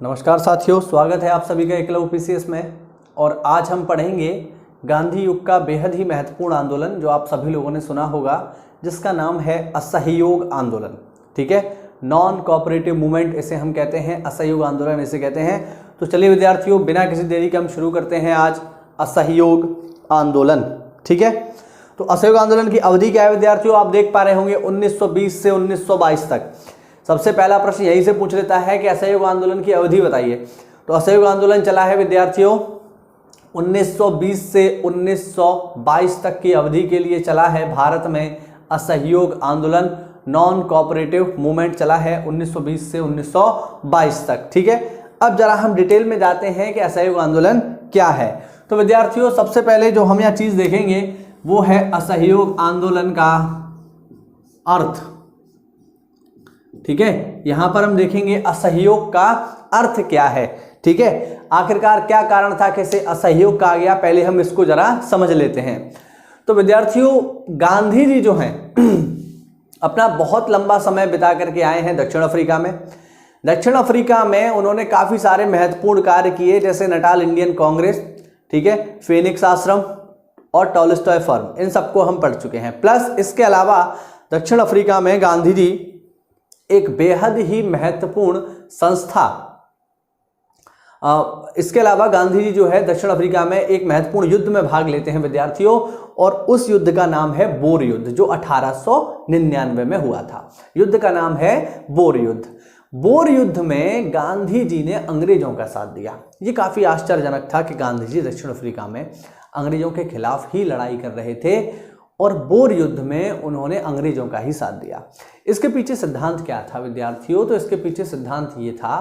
नमस्कार साथियों, स्वागत है आप सभी का एकलव्य पीसीएस में। और आज हम पढ़ेंगे गांधी युग का बेहद ही महत्वपूर्ण आंदोलन जो आप सभी लोगों ने सुना होगा, जिसका नाम है असहयोग आंदोलन। ठीक है, नॉन कोऑपरेटिव मूवमेंट इसे हम कहते हैं, असहयोग आंदोलन इसे कहते हैं। तो चलिए विद्यार्थियों, बिना किसी देरी के हम शुरू करते हैं आज असहयोग आंदोलन। ठीक है, तो असहयोग आंदोलन की अवधि क्या है विद्यार्थियों, आप देख पा रहे होंगे 1920 से 1922 तक। सबसे पहला प्रश्न यही से पूछ लेता है कि असहयोग आंदोलन की अवधि बताइए। तो असहयोग आंदोलन चला है विद्यार्थियों 1920 से 1922 तक की अवधि के लिए चला है भारत में असहयोग आंदोलन। नॉन कोऑपरेटिव मूवमेंट चला है 1920 से 1922 तक। ठीक है, अब जरा हम डिटेल में जाते हैं कि असहयोग आंदोलन क्या है। तो विद्यार्थियों, सबसे पहले जो हम यह चीज देखेंगे वो है असहयोग आंदोलन का अर्थ। ठीक है, यहां पर हम देखेंगे असहयोग का अर्थ क्या है। ठीक है, आखिरकार क्या कारण था कि इसे असहयोग कहा गया, पहले हम इसको जरा समझ लेते हैं। तो विद्यार्थियों, गांधी जी जो हैं अपना बहुत लंबा समय बिता करके आए हैं दक्षिण अफ्रीका में। दक्षिण अफ्रीका में उन्होंने काफी सारे महत्वपूर्ण कार्य किए, जैसे नटाल इंडियन कांग्रेस, ठीक है, फेनिक्स आश्रम और टॉलस्टॉय फर्म, इन सबको हम पढ़ चुके हैं। प्लस इसके अलावा दक्षिण अफ्रीका में गांधी जी एक बेहद ही महत्वपूर्ण संस्था, इसके अलावा गांधी जी जो है दक्षिण अफ्रीका में एक महत्वपूर्ण युद्ध में भाग लेते हैं विद्यार्थियों, और उस युद्ध का नाम है बोर युद्ध, जो 1899 में हुआ था। युद्ध का नाम है बोर युद्ध। बोर युद्ध में गांधी जी ने अंग्रेजों का साथ दिया। ये काफी आश्चर्यजनक था कि गांधी जी दक्षिण अफ्रीका में अंग्रेजों के खिलाफ ही लड़ाई कर रहे थे और बोर युद्ध में उन्होंने अंग्रेजों का ही साथ दिया। इसके पीछे सिद्धांत क्या था विद्यार्थियों? तो इसके पीछे सिद्धांत ये था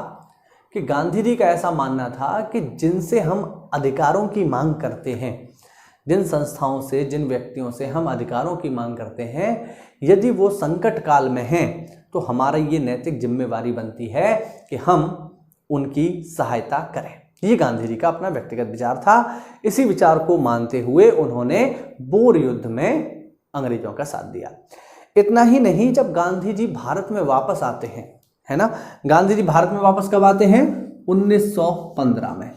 कि गांधी जी का ऐसा मानना था कि जिनसे हम अधिकारों की मांग करते हैं, जिन संस्थाओं से, जिन व्यक्तियों से हम अधिकारों की मांग करते हैं, यदि वो संकट काल में हैं तो हमारा ये नैतिक जिम्मेवारी बनती है कि हम उनकी सहायता करें। ये गांधी जी का अपना व्यक्तिगत विचार था। इसी विचार को मानते हुए उन्होंने बोर युद्ध में अंग्रेजों का साथ दिया। इतना ही नहीं, जब गांधी जी भारत में वापस आते हैं, है ना, गांधी जी भारत में वापस कब आते हैं? 1915 में।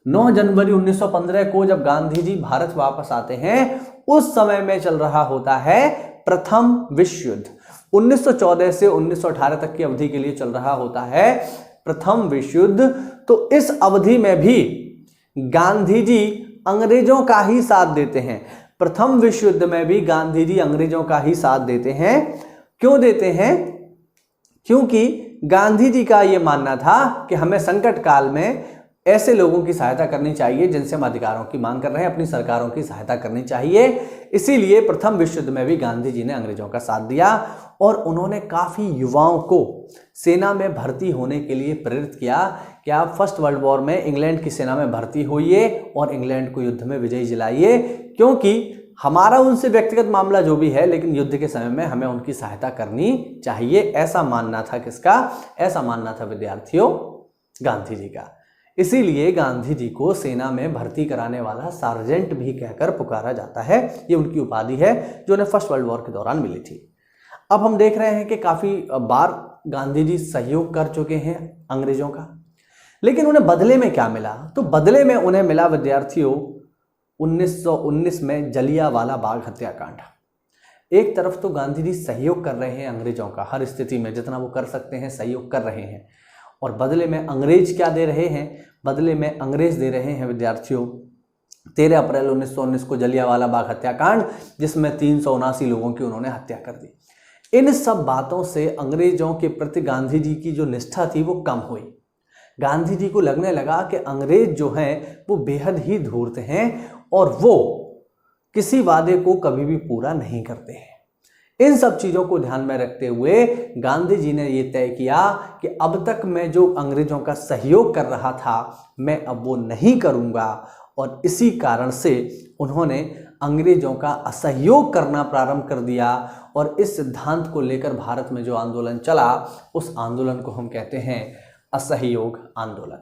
9 जनवरी 1915 को जब गांधी जी भारत वापस आते हैं, उस समय में चल रहा होता है प्रथम विश्व युद्ध। 1914 से 1918 तक की अवधि के लिए चल रहा होता है प्रथम विश्व युद्ध। तो इस अवधि में भी गांधी जी अंग्रेजों का ही साथ देते हैं। प्रथम विश्व युद्ध में भी गांधी जी अंग्रेजों का ही साथ देते हैं। क्यों देते हैं? क्योंकि गांधी जी का यह मानना था कि हमें संकट काल में ऐसे लोगों की सहायता करनी चाहिए जिनसे हम अधिकारों की मांग कर रहे हैं, अपनी सरकारों की सहायता करनी चाहिए। इसीलिए प्रथम विश्व युद्ध में भी गांधी जी ने अंग्रेजों का साथ दिया और उन्होंने काफी युवाओं को सेना में भर्ती होने के लिए प्रेरित किया कि आप फर्स्ट वर्ल्ड वॉर में इंग्लैंड की सेना में भर्ती होइए और इंग्लैंड को युद्ध में विजयी दिलाइए, क्योंकि हमारा उनसे व्यक्तिगत मामला जो भी है, लेकिन युद्ध के समय में हमें उनकी सहायता करनी चाहिए। ऐसा मानना था किसका? ऐसा मानना था विद्यार्थियों गांधी जी का। इसीलिए गांधी जी को सेना में भर्ती कराने वाला सार्जेंट भी कहकर पुकारा जाता है। ये उनकी उपाधि है जो उन्हें फर्स्ट वर्ल्ड वॉर के दौरान मिली थी। अब हम देख रहे हैं कि काफी बार गांधी जी सहयोग कर चुके हैं अंग्रेजों का, लेकिन उन्हें बदले में क्या मिला? तो बदले में उन्हें मिला विद्यार्थियों 1919 में जलियांवाला बाग हत्याकांड। एक तरफ तो गांधी जी सहयोग कर रहे हैं अंग्रेजों का, हर स्थिति में जितना वो कर सकते हैं सहयोग कर रहे हैं, और बदले में अंग्रेज क्या दे रहे हैं? बदले में अंग्रेज दे रहे हैं विद्यार्थियों 13 अप्रैल 1919 को जलियांवाला बाग हत्याकांड, जिसमें 379 लोगों की उन्होंने हत्या कर दी। इन सब बातों से अंग्रेजों के प्रति गांधी जी की जो निष्ठा थी वो कम हुई। गांधी जी को लगने लगा कि अंग्रेज जो हैं वो बेहद ही धूर्त हैं और वो किसी वादे को कभी भी पूरा नहीं करते हैं। इन सब चीजों को ध्यान में रखते हुए गांधी जी ने यह तय किया कि अब तक मैं जो अंग्रेजों का सहयोग कर रहा था, मैं अब वो नहीं करूंगा, और इसी कारण से उन्होंने अंग्रेजों का असहयोग करना प्रारंभ कर दिया। और इस सिद्धांत को लेकर भारत में जो आंदोलन चला, उस आंदोलन को हम कहते हैं असहयोग आंदोलन।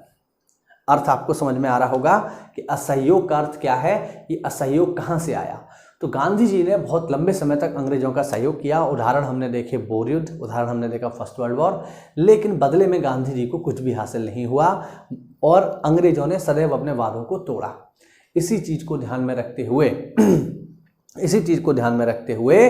अर्थ आपको समझ में आ रहा होगा कि असहयोग का अर्थ क्या है, ये असहयोग कहां से आया। तो गांधी जी ने बहुत लंबे समय तक अंग्रेजों का सहयोग किया। उदाहरण हमने देखे बोर युद्ध, उदाहरण हमने देखा फर्स्ट वर्ल्ड वॉर, लेकिन बदले में गांधी जी को कुछ भी हासिल नहीं हुआ और अंग्रेजों ने सदैव अपने वादों को तोड़ा। इसी चीज को ध्यान में रखते हुए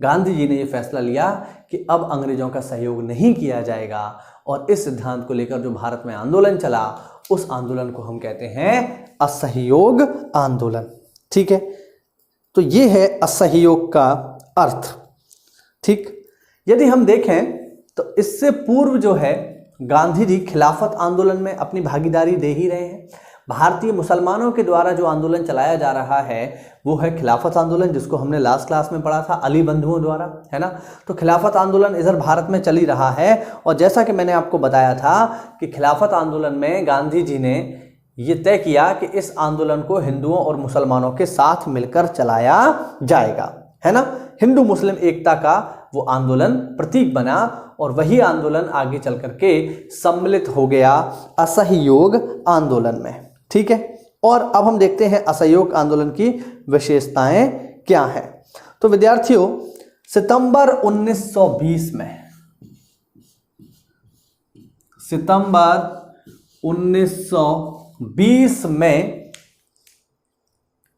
गांधी जी ने यह फैसला लिया कि अब अंग्रेजों का सहयोग नहीं किया जाएगा और इस सिद्धांत को लेकर जो भारत में आंदोलन चला उस आंदोलन को हम कहते हैं असहयोग आंदोलन। ठीक है, तो ये है असहयोग का अर्थ। ठीक, यदि हम देखें तो इससे पूर्व जो है गांधी जी खिलाफत आंदोलन में अपनी भागीदारी दे ही रहे हैं। भारतीय मुसलमानों के द्वारा जो आंदोलन चलाया जा रहा है वो है खिलाफत आंदोलन, जिसको हमने लास्ट क्लास में पढ़ा था अली बंधुओं द्वारा, है ना। तो खिलाफत आंदोलन इधर भारत में चल ही रहा है और जैसा कि मैंने आपको बताया था कि खिलाफत आंदोलन में गांधी जी ने ये तय किया कि इस आंदोलन को हिंदुओं और मुसलमानों के साथ मिलकर चलाया जाएगा, है ना। हिंदू मुस्लिम एकता का वो आंदोलन प्रतीक बना और वही आंदोलन आगे चल करके सम्मिलित हो गया असहयोग आंदोलन में। ठीक है, और अब हम देखते हैं असहयोग आंदोलन की विशेषताएं क्या हैं। तो विद्यार्थियों, सितंबर 1920 में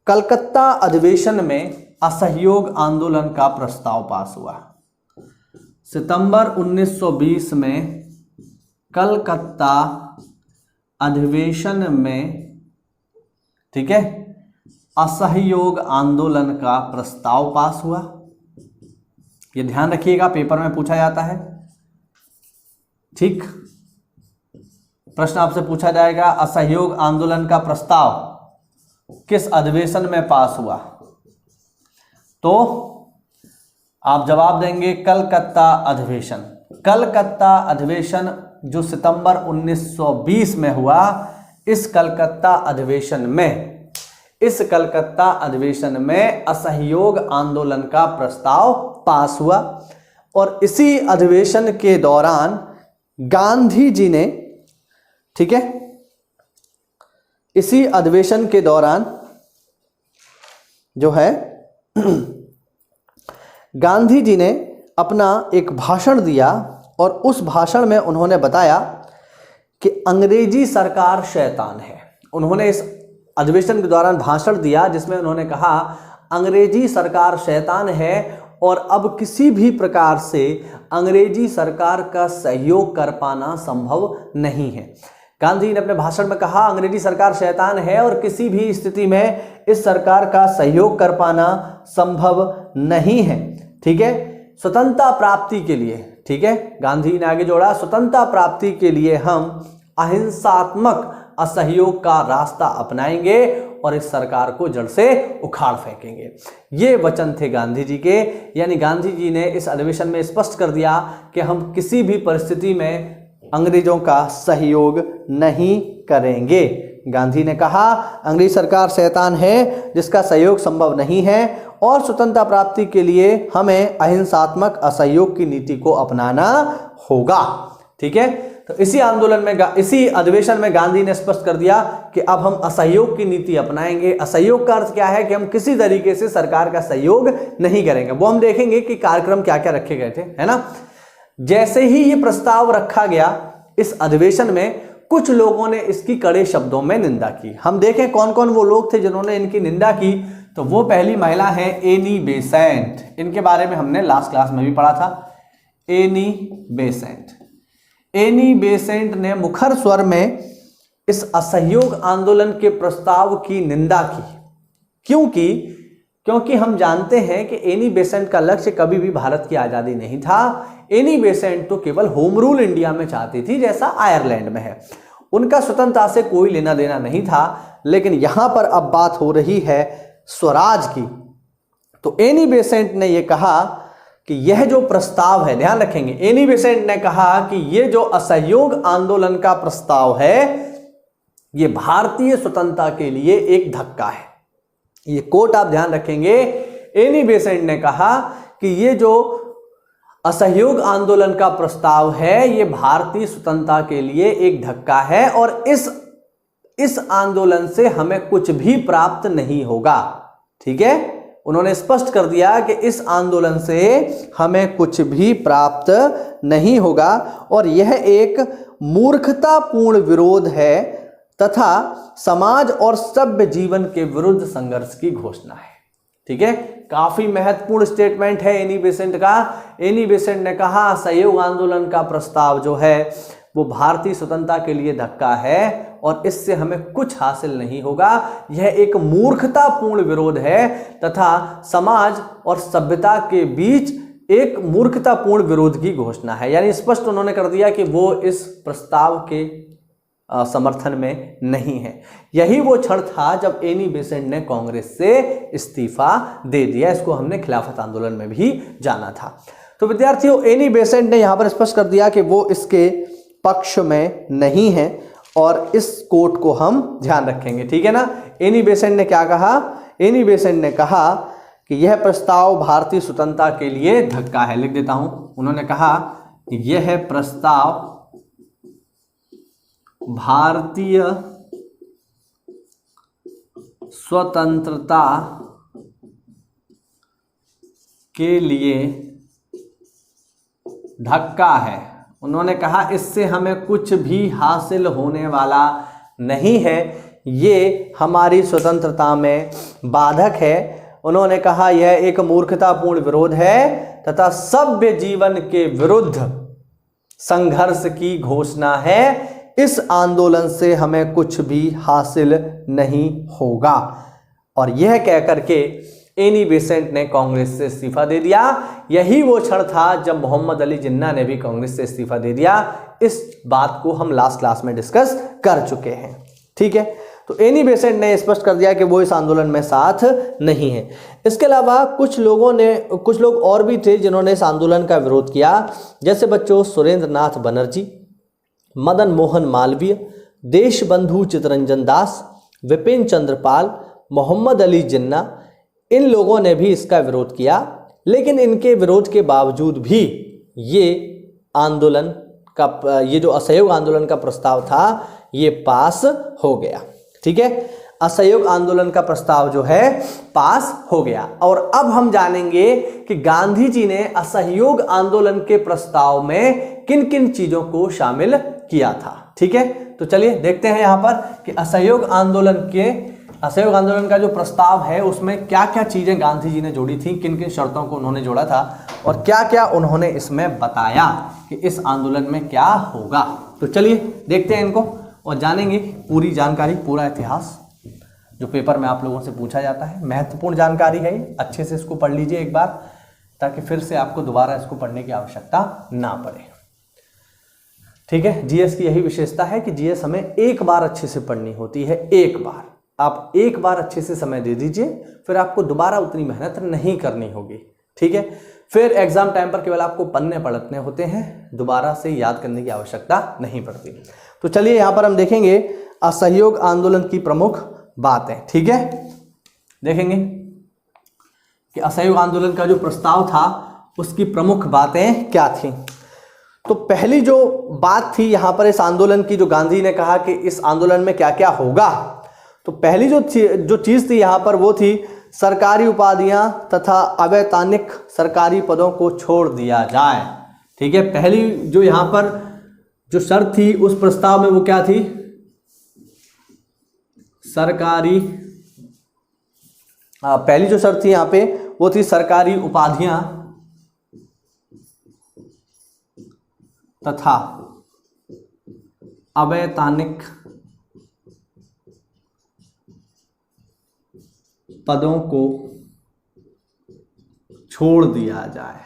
कलकत्ता अधिवेशन में असहयोग आंदोलन का प्रस्ताव पास हुआ। सितंबर 1920 में कलकत्ता अधिवेशन में, ठीक है, असहयोग आंदोलन का प्रस्ताव पास हुआ। यह ध्यान रखिएगा, पेपर में पूछा जाता है। ठीक, प्रश्न आपसे पूछा जाएगा असहयोग आंदोलन का प्रस्ताव किस अधिवेशन में पास हुआ, तो आप जवाब देंगे कलकत्ता अधिवेशन। कलकत्ता अधिवेशन जो सितंबर 1920 में हुआ, इस कलकत्ता अधिवेशन में असहयोग आंदोलन का प्रस्ताव पास हुआ और इसी अधिवेशन के दौरान गांधी जी ने, ठीक है, इसी अधिवेशन के दौरान जो है गांधी जी ने अपना एक भाषण दिया और उस भाषण में उन्होंने बताया कि अंग्रेजी सरकार शैतान है। उन्होंने इस अधिवेशन के दौरान भाषण दिया जिसमें उन्होंने कहा अंग्रेजी सरकार शैतान है और अब किसी भी प्रकार से अंग्रेजी सरकार का सहयोग कर पाना संभव नहीं है। गांधी जी ने अपने भाषण में कहा अंग्रेजी सरकार शैतान है और किसी भी स्थिति में इस सरकार का सहयोग कर पाना संभव नहीं है। ठीक है, स्वतंत्रता प्राप्ति के लिए, ठीक है, गांधी जी ने आगे जोड़ा स्वतंत्रता प्राप्ति के लिए हम अहिंसात्मक असहयोग का रास्ता अपनाएंगे और इस सरकार को जड़ से उखाड़ फेंकेंगे। ये वचन थे गांधी जी के, यानी गांधी जी ने इस अधिवेशन में स्पष्ट कर दिया कि हम किसी भी परिस्थिति में अंग्रेजों का सहयोग नहीं करेंगे। गांधी ने कहा अंग्रेज सरकार शैतान है जिसका सहयोग संभव नहीं है और स्वतंत्रता प्राप्ति के लिए हमें अहिंसात्मक असहयोग की नीति को अपनाना होगा। ठीक है, तो इसी आंदोलन में, इसी अधिवेशन में गांधी ने स्पष्ट कर दिया कि अब हम असहयोग की नीति अपनाएंगे। असहयोग का अर्थ क्या है कि हम किसी तरीके से सरकार का सहयोग नहीं करेंगे। वो हम देखेंगे कि कार्यक्रम क्या क्या रखे गए थे, है ना। जैसे ही ये प्रस्ताव रखा गया इस अधिवेशन में, कुछ लोगों ने इसकी कड़े शब्दों में निंदा की। हम देखें कौन कौन वो लोग थे जिन्होंने इनकी निंदा की। तो वो पहली महिला है एनी बेसेंट। इनके बारे में हमने लास्ट क्लास में भी पढ़ा था। एनी बेसेंट ने मुखर स्वर में इस असहयोग आंदोलन के प्रस्ताव की निंदा की। क्योंकि हम जानते हैं कि एनी बेसेंट का लक्ष्य कभी भी भारत की आज़ादी नहीं था। एनी बेसेंट तो केवल होम रूल इंडिया में चाहती थी, जैसा आयरलैंड में है। उनका स्वतंत्रता से कोई लेना देना नहीं था। लेकिन यहां पर अब बात हो रही है स्वराज की। तो एनी बेसेंट ने यह कहा कि यह जो प्रस्ताव है, ध्यान रखेंगे, एनी बेसेंट ने कहा कि यह जो असहयोग आंदोलन का प्रस्ताव है यह भारतीय स्वतंत्रता के लिए एक धक्का है। ये कोट आप ध्यान रखेंगे। एनी बेसेंट ने कहा कि ये जो असहयोग आंदोलन का प्रस्ताव है ये भारतीय स्वतंत्रता के लिए एक धक्का है और इस आंदोलन से हमें कुछ भी प्राप्त नहीं होगा। ठीक है, उन्होंने स्पष्ट कर दिया कि इस आंदोलन से हमें कुछ भी प्राप्त नहीं होगा और यह एक मूर्खतापूर्ण विरोध है तथा समाज और सभ्य जीवन के विरुद्ध संघर्ष की घोषणा है। ठीक है, काफी महत्वपूर्ण स्टेटमेंट है एनी बेसेंट का। एनी बेसेंट ने कहा असहयोग आंदोलन का प्रस्ताव जो है वो भारतीय स्वतंत्रता के लिए धक्का है और इससे हमें कुछ हासिल नहीं होगा। यह एक मूर्खतापूर्ण विरोध है तथा समाज और सभ्यता के बीच एक मूर्खतापूर्ण विरोध की घोषणा है। यानी स्पष्ट उन्होंने कर दिया कि वो इस प्रस्ताव के समर्थन में नहीं है। यही वो क्षण था जब एनी बेसेंट ने कांग्रेस से इस्तीफा दे दिया। इसको हमने खिलाफत आंदोलन में भी जाना था। तो विद्यार्थियों, एनी बेसेंट ने यहां पर स्पष्ट कर दिया कि वो इसके पक्ष में नहीं है और इस कोट को हम ध्यान रखेंगे। ठीक है ना। एनी बेसेंट ने क्या कहा? एनी बेसेंट ने कहा कि यह प्रस्ताव भारतीय स्वतंत्रता के लिए धक्का है। लिख देता हूं। उन्होंने कहा कि यह प्रस्ताव भारतीय स्वतंत्रता के लिए धक्का है। उन्होंने कहा इससे हमें कुछ भी हासिल होने वाला नहीं है, ये हमारी स्वतंत्रता में बाधक है। उन्होंने कहा यह एक मूर्खतापूर्ण विरोध है तथा सभ्य जीवन के विरुद्ध संघर्ष की घोषणा है। इस आंदोलन से हमें कुछ भी हासिल नहीं होगा। और यह कहकर के एनी बेसेंट ने कांग्रेस से इस्तीफा दे दिया। यही वो क्षण था जब मोहम्मद अली जिन्ना ने भी कांग्रेस से इस्तीफा दे दिया। इस बात को हम लास्ट क्लास में डिस्कस कर चुके हैं। ठीक है, तो एनी बेसेंट ने स्पष्ट कर दिया कि वो इस आंदोलन में साथ नहीं है। इसके अलावा कुछ लोग और भी थे जिन्होंने इस आंदोलन का विरोध किया, जैसे बच्चों सुरेंद्र नाथ बनर्जी, मदन मोहन मालवीय, देशबंधु चित्तरंजन दास, विपिन चंद्र पाल, मोहम्मद अली जिन्ना। इन लोगों ने भी इसका विरोध किया, लेकिन इनके विरोध के बावजूद भी ये आंदोलन का ये जो असहयोग आंदोलन का प्रस्ताव था ये पास हो गया। ठीक है, असहयोग आंदोलन का प्रस्ताव जो है पास हो गया। और अब हम जानेंगे कि गांधी जी ने असहयोग आंदोलन के प्रस्ताव में किन किन चीजों को शामिल किया था। ठीक है, तो चलिए देखते हैं यहां पर कि असहयोग आंदोलन का जो प्रस्ताव है उसमें क्या क्या चीजें गांधी जी ने जोड़ी थी, किन किन शर्तों को उन्होंने जोड़ा था और क्या क्या उन्होंने इसमें बताया कि इस आंदोलन में क्या होगा। तो चलिए देखते हैं इनको और जानेंगे पूरी जानकारी, पूरा इतिहास जो पेपर में आप लोगों से पूछा जाता है। महत्वपूर्ण जानकारी है, अच्छे से इसको पढ़ लीजिए एक बार, ताकि फिर से आपको दोबारा इसको पढ़ने की आवश्यकता ना पड़े। ठीक है, जीएस की यही विशेषता है कि जीएस हमें एक बार अच्छे से पढ़नी होती है। एक बार आप एक बार अच्छे से समय दे दीजिए, फिर आपको दोबारा उतनी मेहनत नहीं करनी होगी। ठीक है, फिर एग्जाम टाइम पर केवल आपको पन्ने पलटने होते हैं, दोबारा से याद करने की आवश्यकता नहीं पड़ती। तो चलिए यहां पर हम देखेंगे असहयोग आंदोलन की प्रमुख बातें। ठीक है, देखेंगे कि असहयोग आंदोलन का जो प्रस्ताव था उसकी प्रमुख बातें क्या थी। तो पहली जो बात थी यहां पर इस आंदोलन की, जो गांधी ने कहा कि इस आंदोलन में क्या क्या होगा, तो पहली जो चीज थी यहां पर वो थी सरकारी उपाधियां तथा अवैतनिक सरकारी पदों को छोड़ दिया जाए। ठीक है, पहली जो यहां पर जो शर्त थी उस प्रस्ताव में वो क्या थी? सरकारी पहली जो शर्त थी यहां पे वो थी सरकारी उपाधियां तथा अवैतनिक पदों को छोड़ दिया जाए।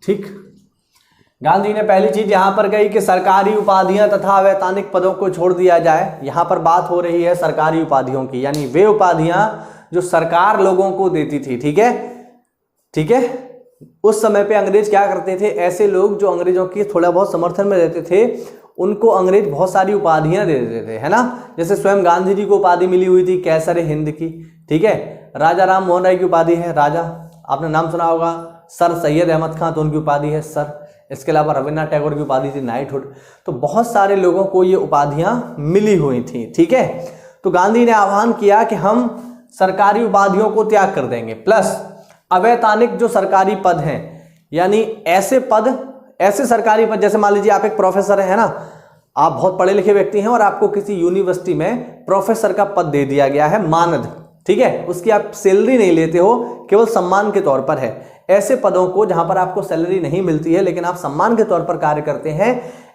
ठीक, गांधी ने पहली चीज यहां पर कही कि सरकारी उपाधियां तथा अवैतनिक पदों को छोड़ दिया जाए। यहां पर बात हो रही है सरकारी उपाधियों की, यानी वे उपाधियां जो सरकार लोगों को देती थी। ठीक है, ठीक है, उस समय पे अंग्रेज क्या करते थे, ऐसे लोग जो अंग्रेजों की थोड़ा बहुत समर्थन में रहते थे उनको अंग्रेज बहुत सारी उपाधियां दे देते थे, है ना। जैसे स्वयं गांधी जी को उपाधि मिली हुई थी कैसर हिंद की। ठीक है, राजा राम मोहन राय की उपाधि है राजा, आपने नाम सुना होगा। सर सैयद अहमद खान, तो उनकी उपाधि है सर। इसके अलावा रविन्द्रनाथ टैगोर की उपाधि थी नाइटहुड। तो बहुत सारे लोगों को ये उपाधियां मिली हुई थी। ठीक है, तो तो गांधी ने आह्वान किया कि हम सरकारी उपाधियों को त्याग कर देंगे, प्लस अवैतनिक जो सरकारी पद हैं, यानी ऐसे सरकारी पद, जैसे मान लीजिए आप एक प्रोफेसर है ना, आप बहुत पढ़े लिखे व्यक्ति हैं और आपको किसी यूनिवर्सिटी में प्रोफेसर का पद दे दिया गया है, मानद, ठीक है, उसकी आप सैलरी नहीं लेते हो, केवल सम्मान के तौर पर है। ऐसे पदों को जहां पर आपको सैलरी नहीं मिलती है लेकिन आप सम्मान के तौर पर कार्य करते हैं,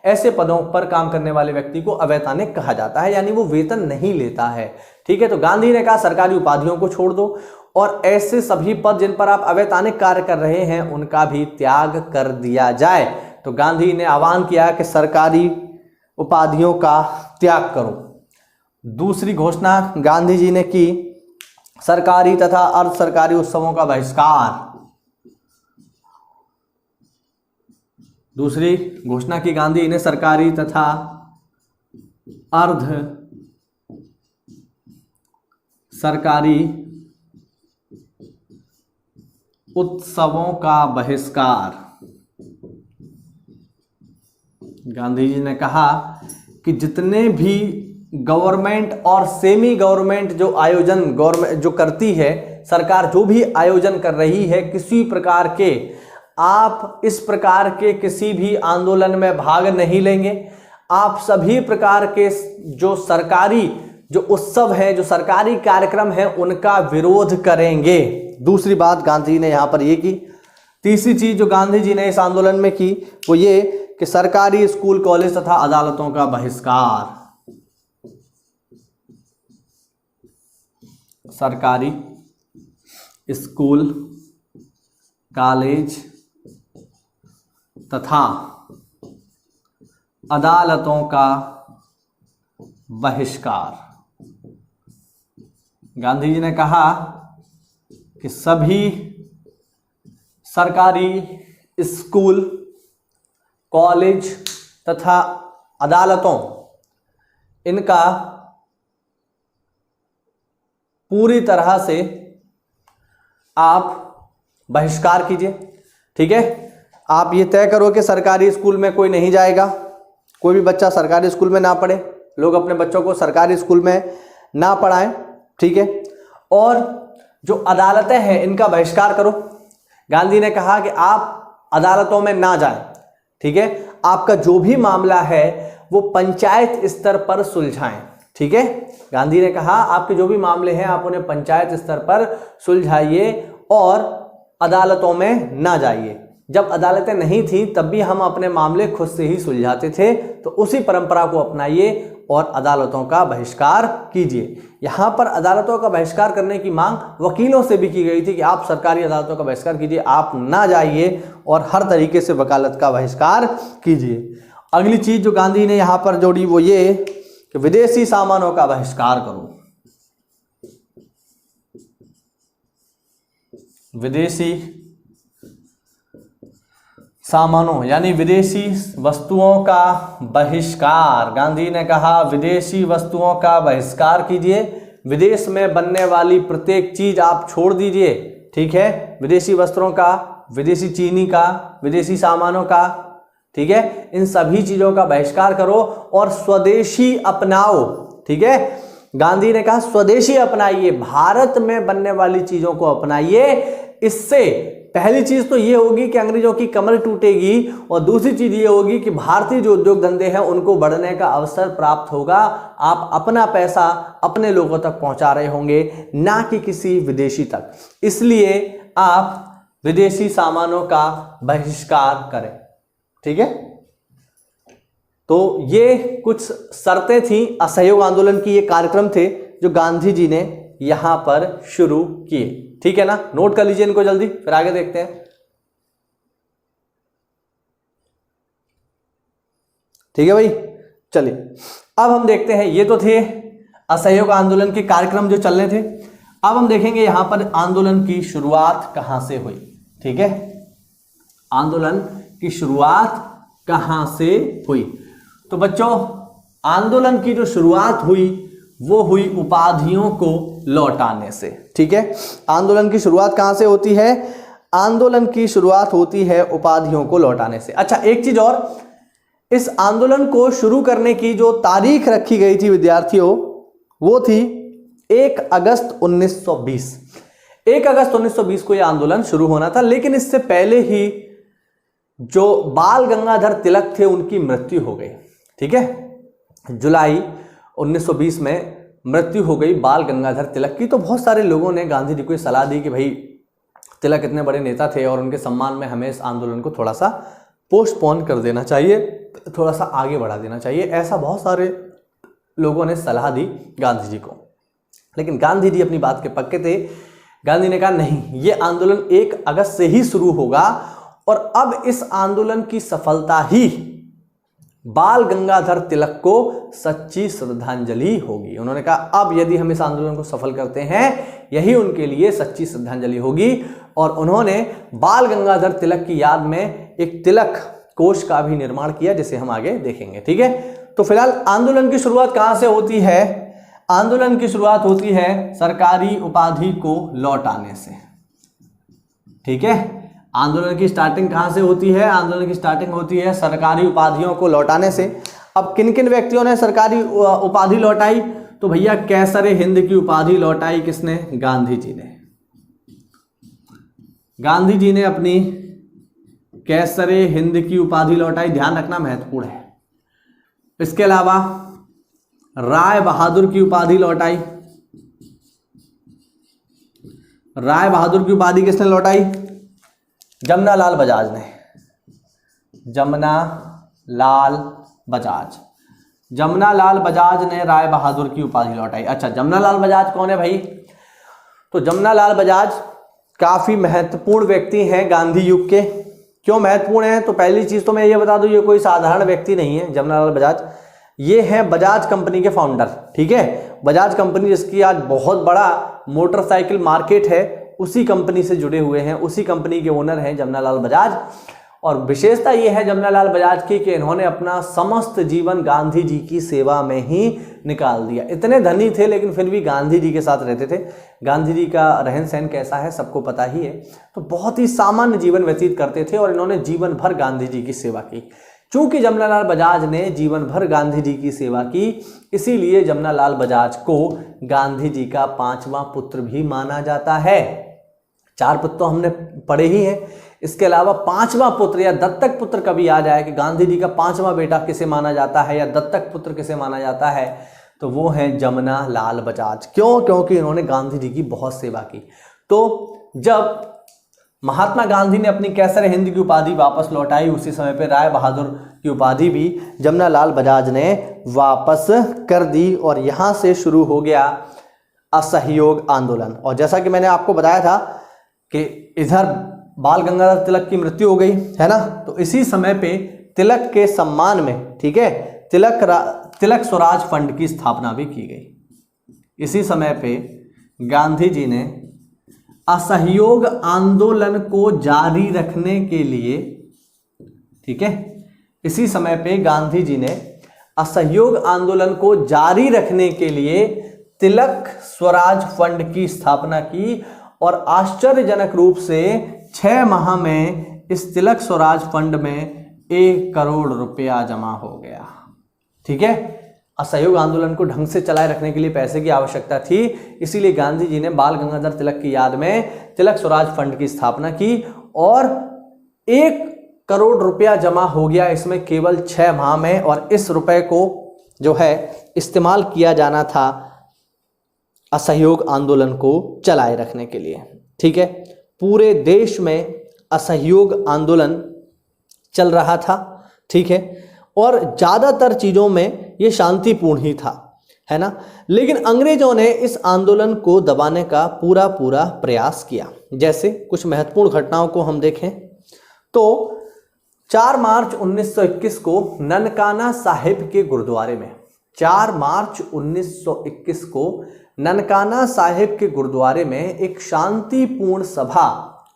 ऐसे पदों पर काम करने वाले व्यक्ति को अवैतनिक कहा जाता है, यानी वो वेतन नहीं लेता है, ठीक है। तो गांधी ने कहा सरकारी उपाधियों को छोड़ दो और ऐसे सभी पद जिन पर आप अवैतनिक कार्य कर रहे हैं उनका भी त्याग कर दिया जाए। तो गांधी ने आह्वान किया कि सरकारी उपाधियों का त्याग करो। दूसरी घोषणा गांधी जी ने की, सरकारी तथा अर्ध सरकारी उत्सवों का बहिष्कार। दूसरी घोषणा की गांधी ने सरकारी तथा अर्ध सरकारी उत्सवों का बहिष्कार। गांधी जी ने कहा कि जितने भी गवर्नमेंट और सेमी गवर्नमेंट जो आयोजन गवर्नमेंट जो करती है, सरकार जो भी आयोजन कर रही है, किसी प्रकार के आप इस प्रकार के किसी भी आंदोलन में भाग नहीं लेंगे। आप सभी प्रकार के जो सरकारी जो उत्सव है, जो सरकारी कार्यक्रम है, उनका विरोध करेंगे। दूसरी बात गांधी ने यहां पर यह की। तीसरी चीज जो गांधी जी ने इस आंदोलन में की वो ये कि सरकारी स्कूल, कॉलेज तथा अदालतों का बहिष्कार। सरकारी स्कूल, कॉलेज तथा अदालतों का बहिष्कार। गांधी जी ने कहा कि सभी सरकारी स्कूल, कॉलेज तथा अदालतों, इनका पूरी तरह से आप बहिष्कार कीजिए, ठीक है। आप ये तय करो कि सरकारी स्कूल में कोई नहीं जाएगा, कोई भी बच्चा सरकारी स्कूल में ना पढ़े, लोग अपने बच्चों को सरकारी स्कूल में ना पढ़ाएं, ठीक है। और जो अदालतें हैं इनका बहिष्कार करो। गांधी ने कहा कि आप अदालतों में ना जाएं, ठीक है। आपका जो भी मामला है वो पंचायत स्तर पर सुलझाएं, ठीक है। गांधी ने कहा आपके जो भी मामले हैं आप उन्हें पंचायत स्तर पर सुलझाइए और अदालतों में ना जाइए। जब अदालतें नहीं थी तब भी हम अपने मामले खुद से ही सुलझाते थे, तो उसी परंपरा को अपनाइए और अदालतों का बहिष्कार कीजिए। यहां पर अदालतों का बहिष्कार करने की मांग वकीलों से भी की गई थी कि आप सरकारी अदालतों का बहिष्कार कीजिए, आप ना जाइए और हर तरीके से वकालत का बहिष्कार कीजिए। अगली चीज जो गांधी ने यहां पर जोड़ी वो ये कि विदेशी सामानों का बहिष्कार करो। विदेशी सामानों यानी विदेशी वस्तुओं का बहिष्कार। गांधी ने कहा विदेशी वस्तुओं का बहिष्कार कीजिए, विदेश में बनने वाली प्रत्येक चीज आप छोड़ दीजिए, ठीक है। विदेशी वस्त्रों का, विदेशी चीनी का, विदेशी सामानों का, ठीक है, इन सभी चीजों का बहिष्कार करो और स्वदेशी अपनाओ, ठीक है। गांधी ने कहा स्वदेशी अपनाइए, भारत में बनने वाली चीजों को अपनाइए। इससे पहली चीज तो ये होगी कि अंग्रेजों की कमर टूटेगी और दूसरी चीज ये होगी कि भारतीय जो उद्योग धंधे हैं उनको बढ़ने का अवसर प्राप्त होगा। आप अपना पैसा अपने लोगों तक पहुंचा रहे होंगे, ना कि किसी विदेशी तक। इसलिए आप विदेशी सामानों का बहिष्कार करें, ठीक है। तो ये कुछ शर्तें थी असहयोग आंदोलन की, ये कार्यक्रम थे जो गांधी जी ने यहां पर शुरू किए, ठीक है ना। नोट कर लीजिए इनको जल्दी, फिर आगे देखते हैं, ठीक है भाई। चलिए अब हम देखते हैं, ये तो थे असहयोग आंदोलन के कार्यक्रम जो चल रहे थे। अब हम देखेंगे यहां पर आंदोलन की शुरुआत कहां से हुई, ठीक है। आंदोलन की शुरुआत कहां से हुई? तो बच्चों आंदोलन की जो शुरुआत हुई वो हुई उपाधियों को लौटाने से, ठीक है। आंदोलन की शुरुआत कहां से होती है? आंदोलन की शुरुआत होती है उपाधियों को लौटाने से। अच्छा एक चीज और, इस आंदोलन को शुरू करने की जो तारीख रखी गई थी विद्यार्थियों, वो थी 1 अगस्त 1920। 1 अगस्त 1920 को यह आंदोलन शुरू होना था, लेकिन इससे पहले ही जो बाल गंगाधर तिलक थे उनकी मृत्यु हो गई। ठीक है, जुलाई 1920 में मृत्यु हो गई बाल गंगाधर तिलक की। तो बहुत सारे लोगों ने गांधी जी को सलाह दी कि भाई तिलक इतने बड़े नेता थे और उनके सम्मान में हमें इस आंदोलन को थोड़ा सा पोस्टपोन कर देना चाहिए, थोड़ा सा आगे बढ़ा देना चाहिए। ऐसा बहुत सारे लोगों ने सलाह दी गांधी जी को, लेकिन गांधी जी अपनी बात के पक्के थे। गांधी ने कहा नहीं, ये आंदोलन 1 अगस्त से ही शुरू होगा और अब इस आंदोलन की सफलता ही बाल गंगाधर तिलक को सच्ची श्रद्धांजलि होगी। उन्होंने कहा अब यदि हम इस आंदोलन को सफल करते हैं, यही उनके लिए सच्ची श्रद्धांजलि होगी। और उन्होंने बाल गंगाधर तिलक की याद में एक तिलक कोष का भी निर्माण किया, जिसे हम आगे देखेंगे। ठीक है, तो फिलहाल आंदोलन की शुरुआत कहां से होती है? आंदोलन की शुरुआत होती है सरकारी उपाधि को लौटाने से। ठीक है, आंदोलन की स्टार्टिंग कहां से होती है? आंदोलन की स्टार्टिंग होती है सरकारी उपाधियों को लौटाने से। अब किन किन व्यक्तियों ने सरकारी उपाधि लौटाई? तो भैया कैसरे हिंद की उपाधि लौटाई किसने? गांधी जी ने। गांधी जी ने अपनी कैसरे हिंद की उपाधि लौटाई, ध्यान रखना महत्वपूर्ण है। इसके अलावा राय बहादुर की उपाधि लौटाई। राय बहादुर की उपाधि किसने लौटाई? जमनालाल बजाज ने। जमनालाल बजाज, जमनालाल बजाज ने राय बहादुर की उपाधि लौटाई। अच्छा, जमनालाल बजाज कौन है भाई? तो जमनालाल बजाज काफी महत्वपूर्ण व्यक्ति हैं गांधी युग के। क्यों महत्वपूर्ण है? तो पहली चीज तो मैं ये बता दूं, ये कोई साधारण व्यक्ति नहीं है जमनालाल बजाज। ये हैं बजाज कंपनी के फाउंडर। ठीक है, बजाज कंपनी जिसकी आज बहुत बड़ा मोटरसाइकिल मार्केट है, उसी कंपनी से जुड़े हुए हैं, उसी कंपनी के ओनर हैं जमनालाल बजाज। और विशेषता यह है जमनालाल बजाज की कि इन्होंने अपना समस्त जीवन गांधी जी की सेवा में ही निकाल दिया। इतने धनी थे लेकिन फिर भी गांधी जी के साथ रहते थे। गांधी जी का रहन सहन कैसा है सबको पता ही है। तो बहुत ही सामान्य जीवन व्यतीत करते थे और इन्होंने जीवन भर गांधी जी की सेवा की। चूंकि जमनालाल बजाज ने जीवन भर गांधी जी की सेवा की, इसीलिए जमनालाल बजाज को गांधी जी का 5वां पुत्र भी माना जाता है। 4 पुत्र तो हमने पढ़े ही हैं, इसके अलावा 5वां पुत्र या दत्तक पुत्र कभी आ जाए कि गांधी जी का 5वां बेटा किसे माना जाता है या दत्तक पुत्र किसे माना जाता है, तो वो है जमनालाल बजाज। क्यों? क्योंकि इन्होंने गांधी जी की बहुत सेवा की। तो जब महात्मा गांधी ने अपनी कैसर हिंद की उपाधि वापस लौटाई, उसी समय पे राय बहादुर की उपाधि भी जमनालाल बजाज ने वापस कर दी और यहां से शुरू हो गया असहयोग आंदोलन। और जैसा कि मैंने आपको बताया था कि इधर बाल गंगाधर तिलक की मृत्यु हो गई है ना, तो इसी समय पे तिलक के सम्मान में, ठीक है, तिलक स्वराज फंड की स्थापना भी की गई। इसी समय पे गांधी जी ने असहयोग आंदोलन को जारी रखने के लिए, ठीक है, इसी समय पे गांधी जी ने असहयोग आंदोलन को जारी रखने के लिए तिलक स्वराज फंड की स्थापना की और आश्चर्यजनक रूप से 6 माह में इस तिलक स्वराज फंड में 1 करोड़ रुपया जमा हो गया। ठीक है, असहयोग आंदोलन को ढंग से चलाए रखने के लिए पैसे की आवश्यकता थी, इसीलिए गांधी जी ने बाल गंगाधर तिलक की याद में तिलक स्वराज फंड की स्थापना की और 1 करोड़ रुपया जमा हो गया इसमें केवल 6 माह में। और इस रुपए को जो है इस्तेमाल किया जाना था असहयोग आंदोलन को चलाए रखने के लिए। ठीक है, पूरे देश में असहयोग आंदोलन चल रहा था। ठीक है, और ज़्यादातर चीज़ों में ये शांतिपूर्ण ही था, है ना, लेकिन अंग्रेजों ने इस आंदोलन को दबाने का पूरा प्रयास किया। जैसे कुछ महत्वपूर्ण घटनाओं को हम देखें तो 4 मार्च 1921 को ननकाना साहिब के गुरुद्वारे में, 4 मार्च 1921 को ननकाना साहिब के गुरुद्वारे में एक शांतिपूर्ण सभा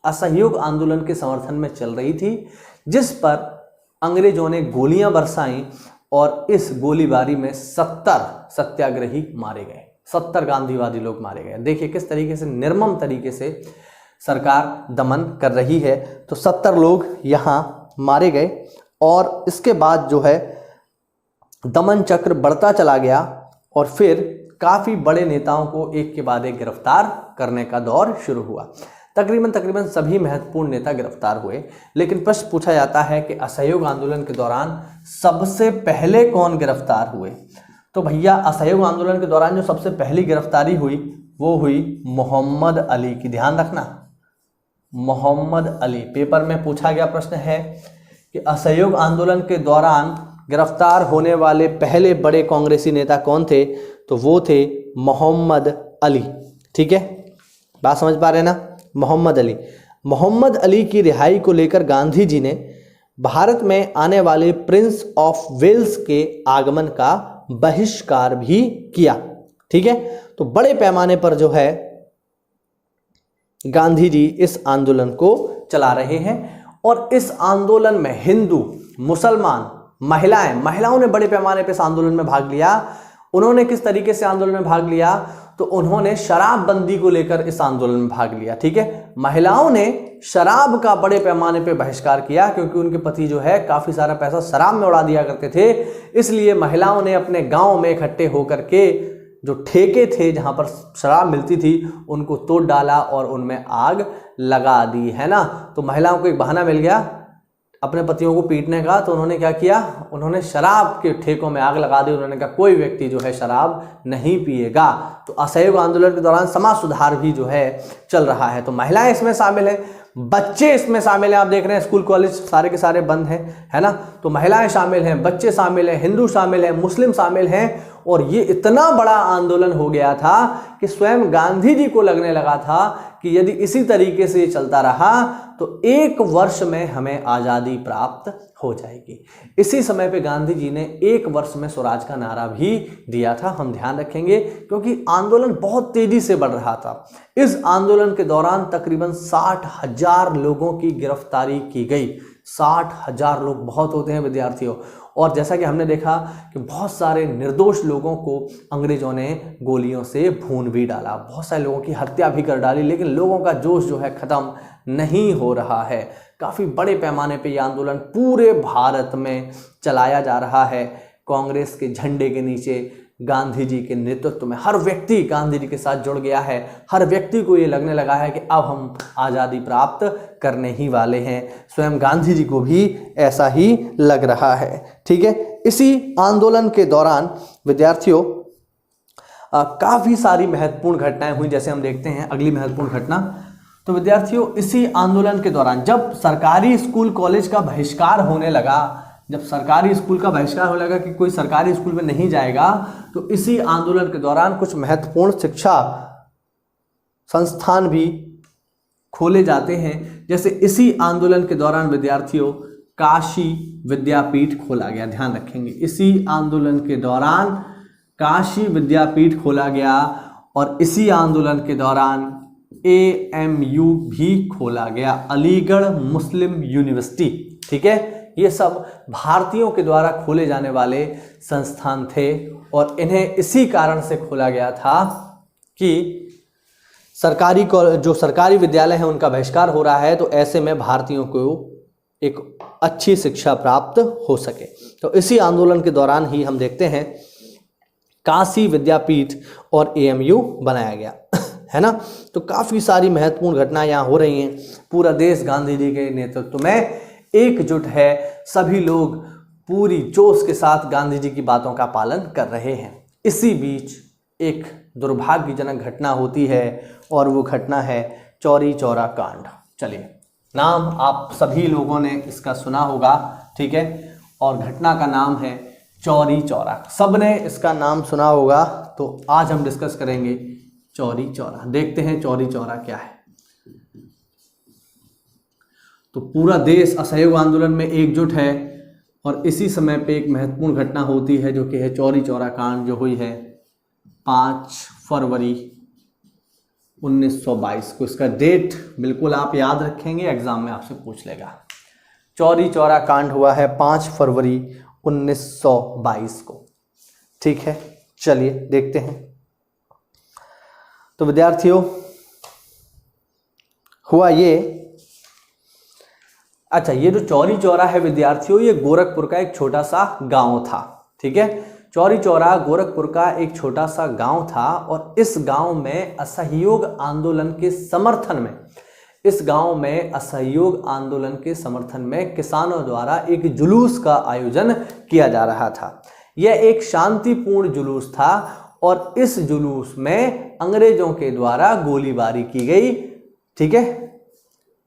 असहयोग आंदोलन के समर्थन में चल रही थी, जिस पर अंग्रेजों ने गोलियां बरसाईं और इस गोलीबारी में 70 सत्याग्रही मारे गए, 70 गांधीवादी लोग मारे गए। देखिए किस तरीके से निर्मम तरीके से सरकार दमन कर रही है। तो 70 लोग यहाँ मारे गए और इसके बाद जो है दमन चक्र बढ़ता चला गया और फिर काफ़ी बड़े नेताओं को एक के बाद एक गिरफ्तार करने का दौर शुरू हुआ। तकरीबन सभी महत्वपूर्ण नेता गिरफ्तार हुए। लेकिन प्रश्न पूछा जाता है कि असहयोग आंदोलन के दौरान सबसे पहले कौन गिरफ्तार हुए? तो भैया असहयोग आंदोलन के दौरान जो सबसे पहली गिरफ्तारी हुई वो हुई मोहम्मद अली की। ध्यान रखना, मोहम्मद अली। पेपर में पूछा गया प्रश्न है कि असहयोग आंदोलन के दौरान गिरफ्तार होने वाले पहले बड़े कांग्रेसी नेता कौन थे? तो वो थे मोहम्मद अली। ठीक है, बात समझ पा रहे हैं ना? मोहम्मद अली। मोहम्मद अली की रिहाई को लेकर गांधी जी ने भारत में आने वाले प्रिंस ऑफ वेल्स के आगमन का बहिष्कार भी किया। ठीक है, तो बड़े पैमाने पर जो है गांधी जी इस आंदोलन को चला रहे हैं। और इस आंदोलन में हिंदू, मुसलमान, महिलाओं ने बड़े पैमाने पर इस आंदोलन में भाग लिया। उन्होंने किस तरीके से आंदोलन में भाग लिया? तो उन्होंने शराबबंदी को लेकर इस आंदोलन में भाग लिया। ठीक है, महिलाओं ने शराब का बड़े पैमाने पे बहिष्कार किया क्योंकि उनके पति जो है काफी सारा पैसा शराब में उड़ा दिया करते थे। इसलिए महिलाओं ने अपने गांव में इकट्ठे होकर के जो ठेके थे जहां पर शराब मिलती थी उनको तोड़ डाला और उनमें आग लगा दी, है ना। तो महिलाओं को एक बहाना मिल गया अपने पतियों को पीटने का, तो उन्होंने क्या किया? उन्होंने शराब के ठेकों में आग लगा दी। उन्होंने कहा कोई व्यक्ति जो है शराब नहीं पिएगा। तो असहयोग आंदोलन के दौरान समाज सुधार भी जो है चल रहा है। तो महिलाएं इसमें शामिल हैं, बच्चे इसमें शामिल हैं। आप देख रहे हैं स्कूल कॉलेज सारे के सारे बंद हैं, है ना। तो महिलाएं शामिल हैं, बच्चे शामिल हैं, हिंदू शामिल हैं, मुस्लिम शामिल हैं। और ये इतना बड़ा आंदोलन हो गया था कि स्वयं गांधी जी को लगने लगा था कि यदि इसी तरीके से चलता रहा तो 1 वर्ष में हमें आज़ादी प्राप्त हो जाएगी। इसी समय पे गांधी जी ने 1 वर्ष में स्वराज का नारा भी दिया था। हम ध्यान रखेंगे क्योंकि आंदोलन बहुत तेजी से बढ़ रहा था। इस आंदोलन के दौरान तकरीबन 60,000 लोगों की गिरफ्तारी की गई। 60,000 लोग बहुत होते हैं विद्यार्थियों। और जैसा कि हमने देखा कि बहुत सारे निर्दोष लोगों को अंग्रेजों ने गोलियों से भून भी डाला, बहुत सारे लोगों की हत्या भी कर डाली। लेकिन लोगों का जोश जो है ख़त्म नहीं हो रहा है। काफ़ी बड़े पैमाने पे ये आंदोलन पूरे भारत में चलाया जा रहा है। कांग्रेस के झंडे के नीचे गांधी जी के नेतृत्व में हर व्यक्ति गांधी जी के साथ जुड़ गया है। हर व्यक्ति को ये लगने लगा है कि अब हम आज़ादी प्राप्त करने ही वाले हैं। स्वयं गांधी जी को भी ऐसा ही लग रहा है। ठीक है, इसी आंदोलन के दौरान विद्यार्थियों काफ़ी सारी महत्वपूर्ण घटनाएं हुई। जैसे हम देखते हैं अगली महत्वपूर्ण घटना। तो विद्यार्थियों इसी आंदोलन के दौरान जब सरकारी स्कूल कॉलेज का बहिष्कार होने लगा, जब सरकारी स्कूल का बहिष्कार होने लगा कि कोई सरकारी स्कूल में नहीं जाएगा, तो इसी आंदोलन के दौरान कुछ महत्वपूर्ण शिक्षा संस्थान भी खोले जाते हैं। जैसे इसी आंदोलन के दौरान विद्यार्थियों काशी विद्यापीठ खोला गया। ध्यान रखेंगे, इसी आंदोलन के दौरान काशी विद्यापीठ खोला गया और इसी आंदोलन के दौरान AMU भी खोला गया, अलीगढ़ मुस्लिम यूनिवर्सिटी। ठीक है, ये सब भारतीयों के द्वारा खोले जाने वाले संस्थान थे और इन्हें इसी कारण से खोला गया था कि जो सरकारी विद्यालय हैं उनका बहिष्कार हो रहा है, तो ऐसे में भारतीयों को एक अच्छी शिक्षा प्राप्त हो सके। तो इसी आंदोलन के दौरान ही हम देखते हैं काशी विद्यापीठ और AMU बनाया गया, है ना। तो काफ़ी सारी महत्वपूर्ण घटनाएं यहाँ हो रही हैं। पूरा देश गांधी जी के नेतृत्व में एकजुट है। सभी लोग पूरी जोश के साथ गांधी जी की बातों का पालन कर रहे हैं। इसी बीच एक दुर्भाग्यजनक घटना होती है और वो घटना है चौरी चौरा कांड। चलिए, नाम आप सभी लोगों ने इसका सुना होगा, ठीक है, और घटना का नाम है चौरी चौरा। सबने इसका नाम सुना होगा। तो आज हम डिस्कस करेंगे चौरी चौरा। देखते हैं चौरी चौरा क्या है। तो पूरा देश असहयोग आंदोलन में एकजुट है और इसी समय पे एक महत्वपूर्ण घटना होती है जो कि है चौरी चौरा कांड, जो हुई है 5 फरवरी 1922 को। इसका डेट बिल्कुल आप याद रखेंगे, एग्जाम में आपसे पूछ लेगा। चौरी चौरा कांड हुआ है 5 फरवरी 1922 को। ठीक है, चलिए देखते हैं। तो विद्यार्थियों हुआ ये, अच्छा, ये जो चौरी चौरा है विद्यार्थियों, ये गोरखपुर का एक छोटा सा गांव था। ठीक है, चौरी चौरा गोरखपुर का एक छोटा सा गांव था और इस गांव में असहयोग आंदोलन के समर्थन में किसानों द्वारा एक जुलूस का आयोजन किया जा रहा था। यह एक शांतिपूर्ण जुलूस था और इस जुलूस में अंग्रेजों के द्वारा गोलीबारी की गई। ठीक है,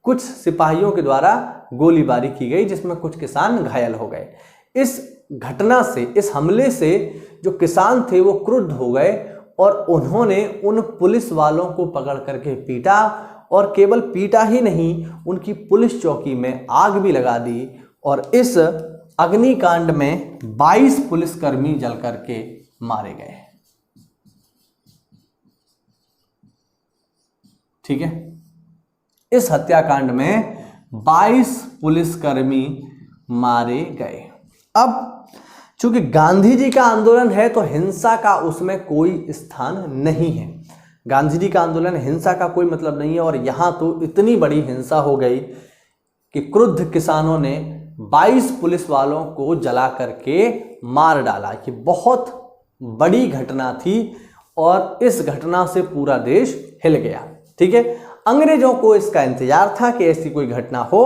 कुछ सिपाहियों के द्वारा गोलीबारी की गई जिसमें कुछ किसान घायल हो गए। इस घटना से, इस हमले से जो किसान थे वो क्रुद्ध हो गए और उन्होंने उन पुलिस वालों को पकड़ करके पीटा और केवल पीटा ही नहीं, उनकी पुलिस चौकी में आग भी लगा दी और इस अग्निकांड में 22 पुलिसकर्मी जल करके मारे गए। ठीक है, इस हत्याकांड में 22 पुलिसकर्मी मारे गए। अब चूंकि गांधी जी का आंदोलन है तो हिंसा का उसमें कोई स्थान नहीं है। गांधी जी का आंदोलन, हिंसा का कोई मतलब नहीं है। और यहां तो इतनी बड़ी हिंसा हो गई कि क्रुद्ध किसानों ने 22 पुलिस वालों को जला करके मार डाला। ये बहुत बड़ी घटना थी और इस घटना से पूरा देश हिल गया। ठीक है, अंग्रेजों को इसका इंतजार था कि ऐसी कोई घटना हो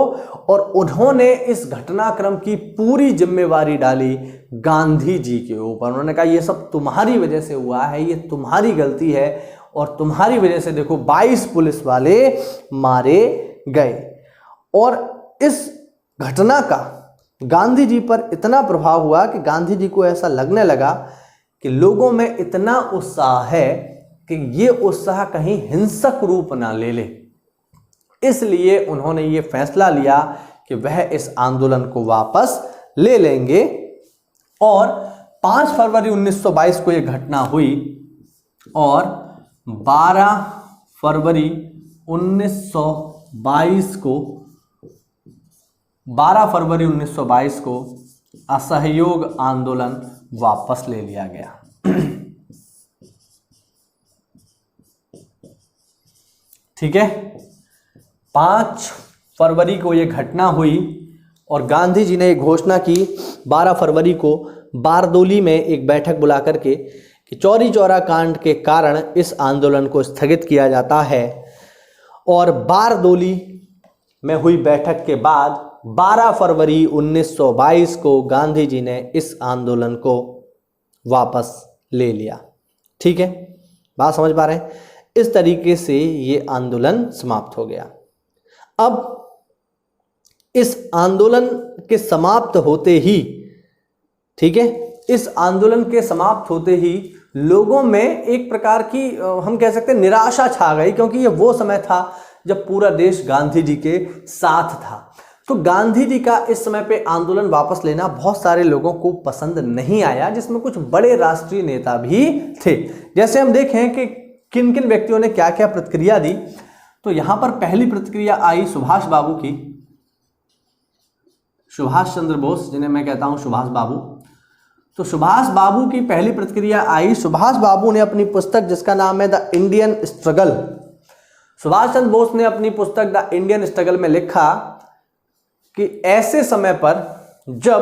और उन्होंने इस घटनाक्रम की पूरी जिम्मेवारी डाली गांधी जी के ऊपर। उन्होंने कहा ये सब तुम्हारी वजह से हुआ है, ये तुम्हारी गलती है और तुम्हारी वजह से देखो 22 पुलिस वाले मारे गए। और इस घटना का गांधी जी पर इतना प्रभाव हुआ कि गांधी जी को ऐसा लगने लगा कि लोगों में इतना उत्साह है कि ये उत्साह कहीं हिंसक रूप ना ले ले, इसलिए उन्होंने ये फैसला लिया कि वह इस आंदोलन को वापस ले लेंगे। और 5 फरवरी 1922 को यह घटना हुई और 12 फरवरी 1922 को असहयोग आंदोलन वापस ले लिया गया। ठीक है, 5 फरवरी को यह घटना हुई और गांधी जी ने एक घोषणा की 12 फरवरी को बारदोली में एक बैठक बुला करके कि चौरी चौरा कांड के कारण इस आंदोलन को स्थगित किया जाता है। और बारदोली में हुई बैठक के बाद 12 फरवरी 1922 को गांधी जी ने इस आंदोलन को वापस ले लिया। ठीक है, बात समझ पा रहे हैं? इस तरीके से ये आंदोलन समाप्त हो गया। अब इस आंदोलन के समाप्त होते ही, ठीक है, इस आंदोलन के समाप्त होते ही लोगों में एक प्रकार की हम कह सकते हैं निराशा छा गई, क्योंकि ये वो समय था जब पूरा देश गांधी जी के साथ था। तो गांधी जी का इस समय पे आंदोलन वापस लेना बहुत सारे लोगों को पसंद नहीं आया, जिसमें कुछ बड़े राष्ट्रीय नेता भी थे। जैसे हम देखें कि किन किन व्यक्तियों ने क्या क्या प्रतिक्रिया दी, तो यहां पर पहली प्रतिक्रिया आई सुभाष बाबू की, सुभाष चंद्र बोस, जिन्हें मैं कहता हूं सुभाष बाबू। तो सुभाष बाबू की पहली प्रतिक्रिया आई। सुभाष बाबू ने अपनी पुस्तक जिसका नाम है the Indian struggle, Subhash Chandra Bose ने अपनी पुस्तक द इंडियन स्ट्रगल में लिखा कि ऐसे समय पर जब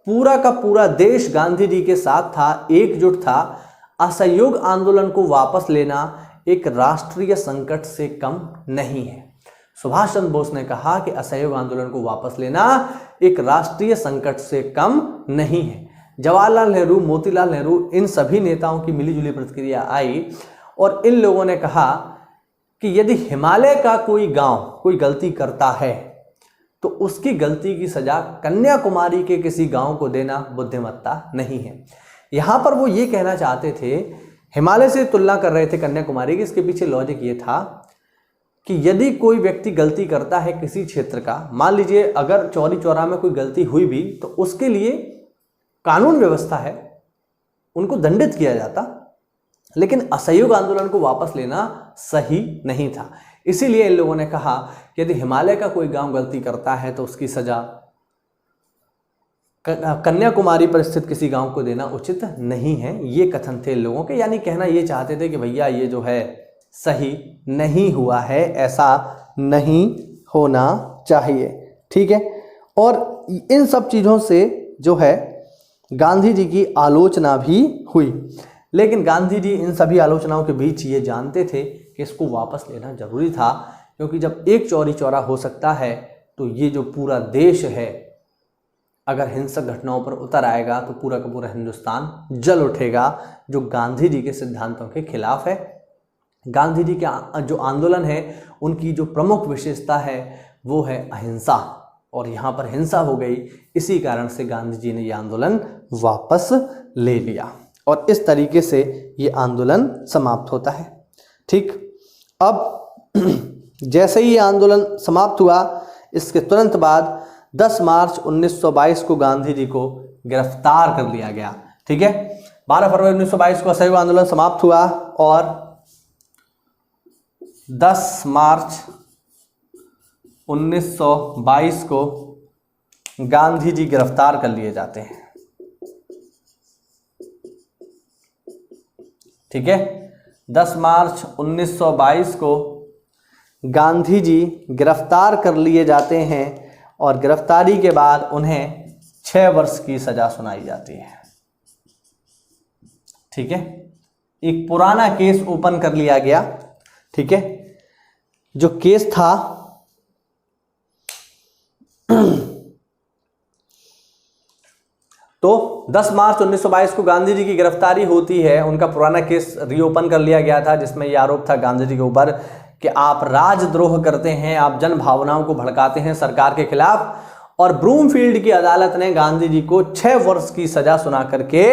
पूरा का पूरा देश गांधी जी के साथ था, एकजुट था, असहयोग आंदोलन को वापस लेना एक राष्ट्रीय संकट से कम नहीं है। सुभाष चंद्र बोस ने कहा कि असहयोग आंदोलन को वापस लेना एक राष्ट्रीय संकट से कम नहीं है। जवाहरलाल नेहरू, मोतीलाल नेहरू, इन सभी नेताओं की मिलीजुली प्रतिक्रिया आई और इन लोगों ने कहा कि यदि हिमालय का कोई गांव कोई गलती करता है तो उसकी गलती की सजा कन्याकुमारी के किसी गांव को देना बुद्धिमत्ता नहीं है। यहां पर वो ये कहना चाहते थे, हिमालय से तुलना कर रहे थे कन्याकुमारी की। इसके पीछे लॉजिक ये था कि यदि कोई व्यक्ति गलती करता है किसी क्षेत्र का, मान लीजिए अगर चौरी चौरा में कोई गलती हुई भी, तो उसके लिए कानून व्यवस्था है, उनको दंडित किया जाता, लेकिन असहयोग आंदोलन को वापस लेना सही नहीं था। इसीलिए इन लोगों ने कहा कि यदि हिमालय का कोई गांव गलती करता है तो उसकी सजा कन्याकुमारी पर स्थित किसी गांव को देना उचित नहीं है। ये कथन थे इन लोगों के, यानी कहना ये चाहते थे कि भैया ये जो है सही नहीं हुआ है, ऐसा नहीं होना चाहिए। ठीक है, और इन सब चीज़ों से जो है गांधी जी की आलोचना भी हुई, लेकिन गांधी जी इन सभी आलोचनाओं के बीच ये जानते थे कि इसको वापस लेना जरूरी था, क्योंकि जब एक चौरी चौरा हो सकता है तो ये जो पूरा देश है अगर हिंसक घटनाओं पर उतर आएगा तो पूरा का पूरा हिंदुस्तान जल उठेगा, जो गांधी जी के सिद्धांतों के खिलाफ है। गांधी जी के जो आंदोलन है उनकी जो प्रमुख विशेषता है वो है अहिंसा, और यहाँ पर हिंसा हो गई, इसी कारण से गांधी जी ने ये आंदोलन वापस ले लिया और इस तरीके से ये आंदोलन समाप्त होता है। ठीक, अब जैसे ही ये आंदोलन समाप्त हुआ, इसके तुरंत बाद 10 मार्च 1922 को गांधी जी को गिरफ्तार कर लिया गया। ठीक है, 12 फरवरी 1922 को असहयोग आंदोलन समाप्त हुआ और 10 मार्च 1922 को गांधी जी गिरफ्तार कर लिए जाते हैं। ठीक है, 10 मार्च 1922 को गांधी जी गिरफ्तार कर लिए जाते हैं और गिरफ्तारी के बाद उन्हें 6 वर्ष की सजा सुनाई जाती है। ठीक है, एक पुराना केस ओपन कर लिया गया। ठीक है, जो केस था तो 10 मार्च 1922 को गांधी जी की गिरफ्तारी होती है। उनका पुराना केस रीओपन कर लिया गया था, जिसमें यह आरोप था गांधी जी के ऊपर कि आप राजद्रोह करते हैं, आप जन भावनाओं को भड़काते हैं सरकार के खिलाफ, और ब्रूमफील्ड की अदालत ने गांधी जी को 6 वर्ष की सजा सुना करके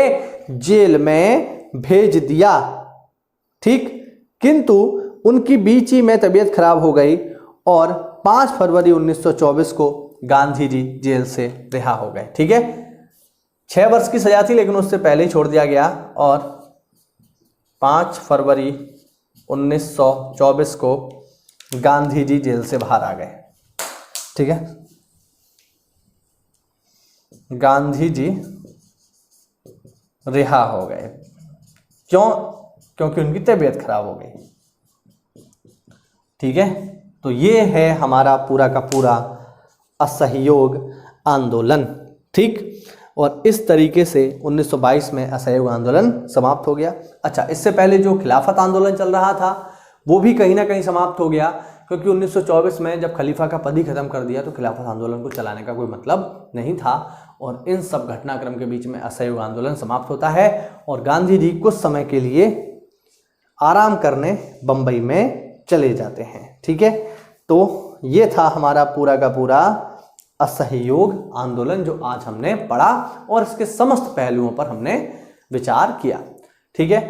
जेल में भेज दिया। ठीक, किंतु उनकी बीच ही में तबीयत खराब हो गई और 5 फरवरी 1924 को गांधी जी जेल से रिहा हो गए। ठीक है, 6 वर्ष की सजा थी लेकिन उससे पहले ही छोड़ दिया गया और 5 फरवरी 1924 को गांधी जी जेल से बाहर आ गए। ठीक है, गांधी जी रिहा हो गए। क्यों? क्योंकि उनकी तबीयत खराब हो गई। ठीक है, तो ये है हमारा पूरा का पूरा असहयोग आंदोलन। ठीक, और इस तरीके से 1922 में असहयोग आंदोलन समाप्त हो गया। अच्छा, इससे पहले जो खिलाफत आंदोलन चल रहा था वो भी कहीं ना कहीं समाप्त हो गया, क्योंकि 1924 में जब खलीफा का पद ही खत्म कर दिया तो खिलाफत आंदोलन को चलाने का कोई मतलब नहीं था, और इन सब घटनाक्रम के बीच में असहयोग आंदोलन समाप्त होता है और गांधी जी कुछ समय के लिए आराम करने बंबई में चले जाते हैं। ठीक है, तो ये था हमारा पूरा का पूरा असहयोग आंदोलन जो आज हमने पढ़ा और इसके समस्त पहलुओं पर हमने विचार किया। ठीक है,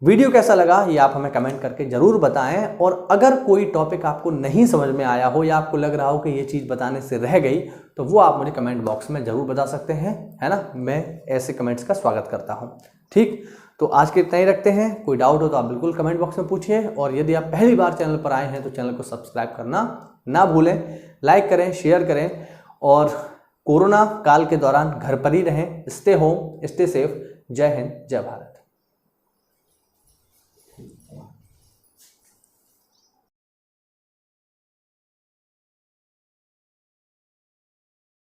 वीडियो कैसा लगा ये आप हमें कमेंट करके जरूर बताएं, और अगर कोई टॉपिक आपको नहीं समझ में आया हो या आपको लग रहा हो कि ये चीज़ बताने से रह गई तो वो आप मुझे कमेंट बॉक्स में जरूर बता सकते हैं, है ना। मैं ऐसे कमेंट्स का स्वागत करता हूँ। ठीक, तो आज के इतना ही रखते हैं। कोई डाउट हो तो आप बिल्कुल कमेंट बॉक्स में पूछिए, और यदि आप पहली बार चैनल पर आए हैं तो चैनल को सब्सक्राइब करना ना भूलें, लाइक करें, शेयर करें, और कोरोना काल के दौरान घर पर ही रहें। Stay home, stay safe. जय हिंद, जय भारत।